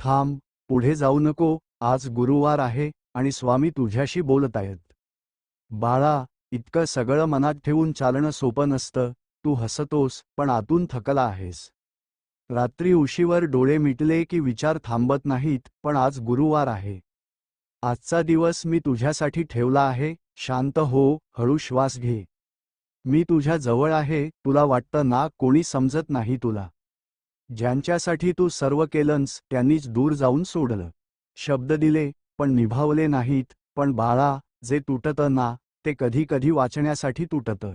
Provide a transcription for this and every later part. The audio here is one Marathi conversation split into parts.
थांब, पुढे जाऊ नको, आज गुरुवार आहे आणि स्वामी तुझ्याशी बोलत आहेत. बाळा, इतकं सगळं मनात ठेवून चालणं सोपं नसतं. तू हसतोस पण आतून थकला आहेस. रात्री उशीवर डोळे मिटले की विचार थांबत नाहीत. पण आज गुरुवार आहे. आजचा दिवस मी तुझ्यासाठी ठेवला आहे. शांत हो, हळू श्वास घे. मी तुझ्या जवळ आहे. तुला वाटतं ना कोणी समजत नाही तुला. ज्यांच्यासाठी तू सर्व केलंस त्यांनीच दूर जाऊन सोडलं. शब्द दिले पण निभावले नाहीत. पण बाळा, जे तुटतं ना ते कधी कधी वाचण्यासाठी तुटतं.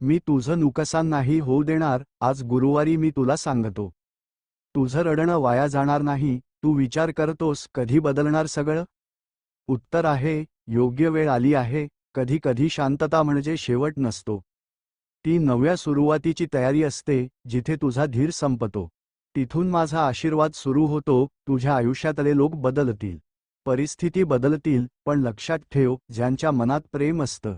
मी तुझं नुकसान नाही होऊ देणार. आज गुरुवारी मी तुला सांगतो, तुझं रडणं वाया जाणार नाही. तू विचार करतोस कधी बदलणार सगळं? उत्तर आहे, योग्य वेळ आली आहे. कधी कधी शांतता म्हणजे शेवट नसतो. ती नव्या सुरुवातीची तयारी असते. जिथे तुझा धीर संपतो तिथून माझा आशीर्वाद सुरू होतो. तुझ्या आयुष्यातले लोक बदलतील, परिस्थिती बदलतील, पण लक्षात ठेव, ज्यांच्या मनात प्रेम असतं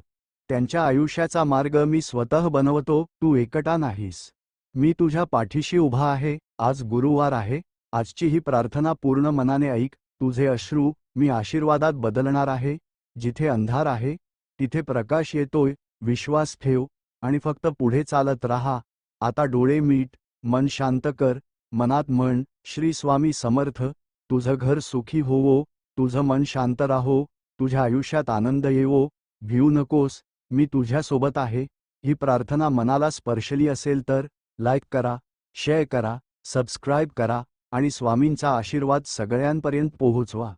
त्यांच्या आयुष्याचा मार्ग मी स्वतः बनवतो. तू एकटा नाहीस. मी तुझ्या पाठीशी उभा आहे. आज गुरुवार आहे. आजची ही प्रार्थना पूर्ण मनाने ऐक. तुझे अश्रू मी आशीर्वादात बदलणार आहे. जिथे अंधार आहे तिथे प्रकाश येतोय. विश्वास ठेव आणि फक्त पुढे चालत राहा. आता डोळे मीट, मन शांत कर. मनात म्हण, श्री स्वामी समर्थ. तुझं घर सुखी होवो, तुझं मन शांत राहो, तुझ्या आयुष्यात आनंद येवो. भिऊ नकोस, मी तुझ्यासोबत आहे. ही प्रार्थना मनाला स्पर्शली असेल तर लाईक करा, शेअर करा, सबस्क्राईब करा आणि स्वामींचा आशीर्वाद सगळ्यांपर्यंत पोहोचवा.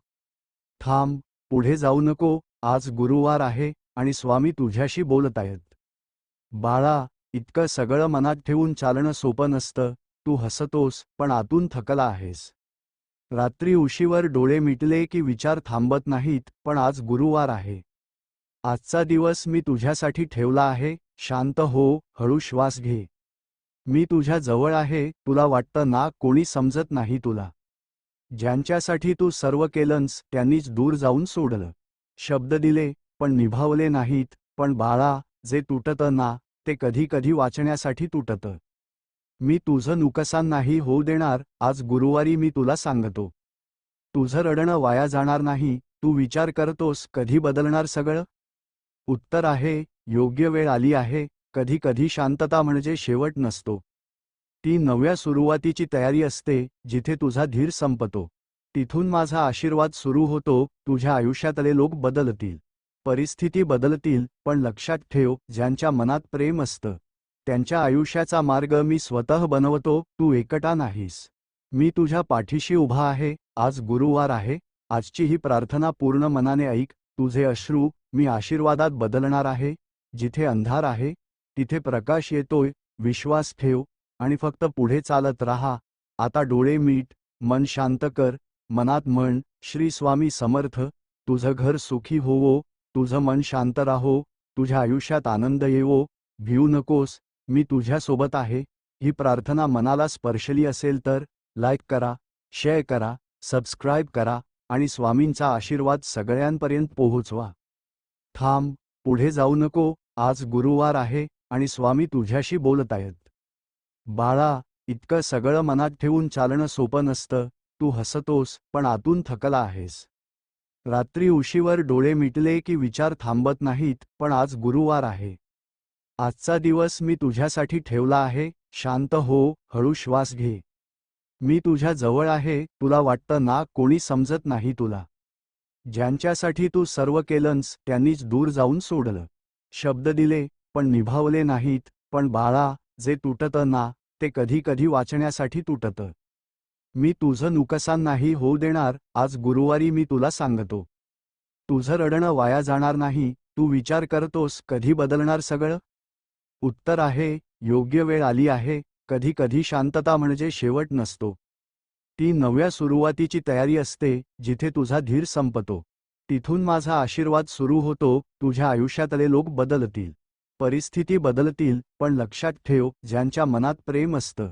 थांब, पुढे जाऊ नको, आज गुरुवार आहे आणि स्वामी तुझ्याशी बोलत आहेत. बाळा, इतकं सगळं मनात ठेवून चालणं सोपं नसतं. तू हसतोस पण आतून थकला आहेस. रात्री उशीवर डोळे मिटले की विचार थांबत नाहीत. पण आज गुरुवार आहे. आजचा दिवस मी तुझ्यासाठी ठेवला आहे. शांत हो, हळू श्वास घे. मी तुझ्या जवळ आहे. तुला वाटतं ना कोणी समजत नाही तुला. ज्यांच्यासाठी तू सर्व केलंस त्यांनीच दूर जाऊन सोडलं. शब्द दिले पण निभावले नाहीत. पण बाळा, जे तुटतं ना ते कधी कधी वाचण्यासाठी तुटतं. मी तुझं नुकसान नाही होऊ देणार. आज गुरुवारी मी तुला सांगतो, तुझं रडणं वाया जाणार नाही. तू विचार करतोस कधी बदलणार सगळं? उत्तर आहे, योग्य वेळ आली आहे. कधी कधी शांतता म्हणजे शेवट नसतो. ती नव्या सुरुवातीची तयारी असते. जिथे तुझा धीर संपतो तिथून माझा आशीर्वाद सुरू होतो. तुझ्या आयुष्यातले लोक बदलतील, परिस्थिती बदलतील, पण लक्षात ठेव, ज्यांच्या मनात प्रेम असतं त्यांच्या आयुष्याचा मार्ग मी स्वतः बनवतो. तू एकटा नाहीस. मी तुझ्या पाठीशी उभा आहे. आज गुरुवार आहे. आजची ही प्रार्थना पूर्ण मनाने ऐक. तुझे अश्रू मी आशीर्वादात बदलणार आहे. जिथे अंधार आहे तिथे प्रकाश येतोय. विश्वास ठेव आणि फक्त पुढे चालत राहा. आता डोळे मीट, मन शांत कर. मनात म्हण, श्री स्वामी समर्थ. तुझं घर सुखी होवो, तुझं मन शांत राहो, तुझ्या आयुष्यात आनंद येवो. भिऊ नकोस, मी तुझ्यासोबत आहे. ही प्रार्थना मनाला स्पर्शली असेल तर लाईक करा, शेअर करा, सबस्क्राईब करा आणि स्वामींचा आशीर्वाद सगळ्यांपर्यंत पोहोचवा. थांब, पुढे जाऊ नको, आज गुरुवार आहे आणि स्वामी तुझ्याशी बोलत आहेत. बाळा, इतकं सगळं मनात ठेवून चालणं सोपं नसतं. तू हसतोस पण आतून थकला आहेस. रात्री उशीवर डोळे मिटले की विचार थांबत नाहीत. पण आज गुरुवार आहे. आजचा दिवस मी तुझ्यासाठी ठेवला आहे. शांत हो, हळू श्वास घे. मी तुझ्या जवळ आहे. तुला वाटतं ना कोणी समजत नाही तुला. ज्यांच्यासाठी तू सर्व केलंस त्यांनीच दूर जाऊन सोडलं. शब्द दिले पण निभावले नाहीत. पण बाळा, जे तुटतं ना ते कधी कधी वाचण्यासाठी तुटतं. मी तुझं नुकसान नाही होऊ देणार. आज गुरुवारी मी तुला सांगतो, तुझं रडणं वाया जाणार नाही. तू विचार करतोस कधी बदलणार सगळं? उत्तर आहे, योग्य वेळ आली आहे. कधी कधी शांतता म्हणजे शेवट नसतो. ती नव्या सुरुवातीची तयारी असते. जिथे तुझा धीर संपतो तिथून माझा आशीर्वाद सुरू होतो. तुझ्या आयुष्यातले लोक बदलतील, परिस्थिती बदलतील, पण लक्षात ठेव, ज्यांच्या मनात प्रेम असतं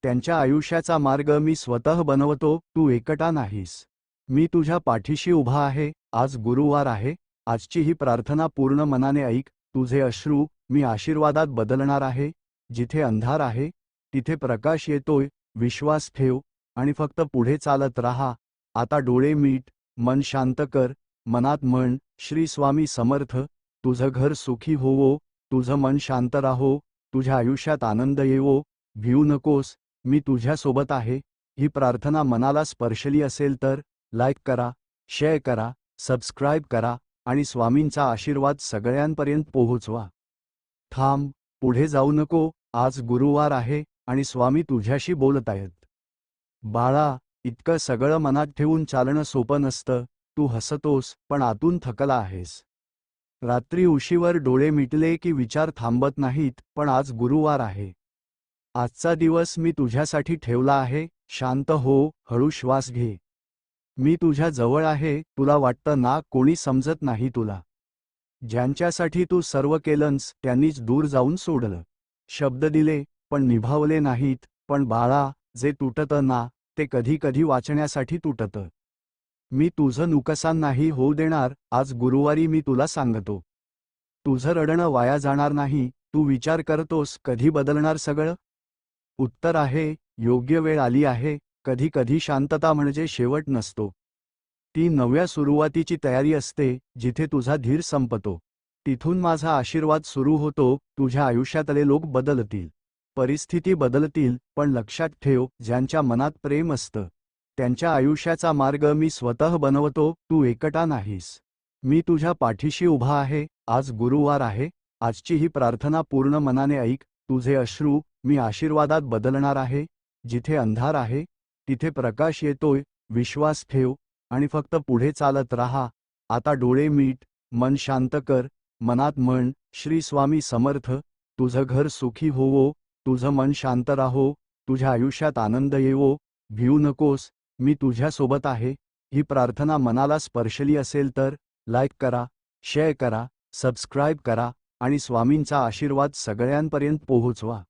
त्यांच्या आयुष्याचा मार्ग मी स्वतः बनवतो. तू एकटा नाहीस. मी तुझ्या पाठीशी उभा आहे. आज गुरुवार आहे. आजची ही प्रार्थना पूर्ण मनाने ऐक. तुझे अश्रू मी आशीर्वादात बदलणार आहे. जिथे अंधार आहे तिथे प्रकाश येतोय. विश्वास ठेव आणि फक्त पुढे चालत राहा. आता डोळे मीट, मन शांत कर, मनात म्हण, श्री स्वामी समर्थ, तुझं घर सुखी होवो, तुझं मन शांत राहो, तुझ्या आयुष्यात आनंद येवो, भिऊ नकोस, मी तुझ्यासोबत आहे. ही प्रार्थना मनाला स्पर्शली असेल तर लाईक करा, शेअर करा, सबस्क्राईब करा आणि स्वामींचा आशीर्वाद सगळ्यांपर्यंत पोहोचवा. थांब, पुढे जाऊ नको, आज गुरुवार आहे आणि स्वामी तुझ्याशी बोलत आहेत. बाळा, इतकं सगळं मनात ठेवून चालणं सोपं नसतं. तू हसतोस पण आतून थकला आहेस. रात्री उशीवर डोळे मिटले की विचार थांबत नाहीत. पण आज गुरुवार आहे. आजचा दिवस मी तुझ्यासाठी ठेवला आहे. शांत हो, हळू श्वास घे. मी तुझ्या जवळ आहे. तुला वाटतं ना कोणी समजत नाही तुला. ज्यांच्यासाठी तू सर्व केलंस त्यांनीच दूर जाऊन सोडलं. शब्द दिले पण निभावले नाहीत. पण बाळा, जे तुटतं ना ते कधी कधी वाचण्यासाठी तुटतं. मी तुझं नुकसान नाही होऊ देणार. आज गुरुवारी मी तुला सांगतो, तुझं रडणं वाया जाणार नाही. तू विचार करतोस कधी बदलणार सगळं? उत्तर आहे, योग्य वेळ आली आहे. कधी कधी शांतता म्हणजे शेवट नसतो. ती नव्या सुरुवातीची तयारी असते. जिथे तुझा धीर संपतो तिथून माझा आशीर्वाद सुरू होतो. तुझ्या आयुष्यातले लोक बदलतील, परिस्थिती बदलतील, पण लक्षात ठेव, ज्यांच्या मनात प्रेम असतं त्यांच्या आयुष्याचा मार्ग मी स्वतः बनवतो. तू एकटा नाहीस. मी तुझ्या पाठीशी उभा आहे. आज गुरुवार आहे. आजची ही प्रार्थना पूर्ण मनाने ऐक. तुझे अश्रू मी आशीर्वादात बदलणार आहे. जिथे अंधार आहे तिथे प्रकाश येतोय. विश्वास ठेव आणि फक्त पुढे चालत राहा. आता डोळे मीट, मन शांत कर, मनात म्हण, श्री स्वामी समर्थ, तुझं घर सुखी होवो, तुझं मन शांत राहो, तुझ्या आयुष्यात आनंद येवो, भिऊ नकोस, मी तुझ्यासोबत आहे. ही प्रार्थना मनाला स्पर्शली असेल तर लाईक करा, शेअर करा, सबस्क्राईब करा आणि स्वामींचा आशीर्वाद सगळ्यांपर्यंत पोहोचवा.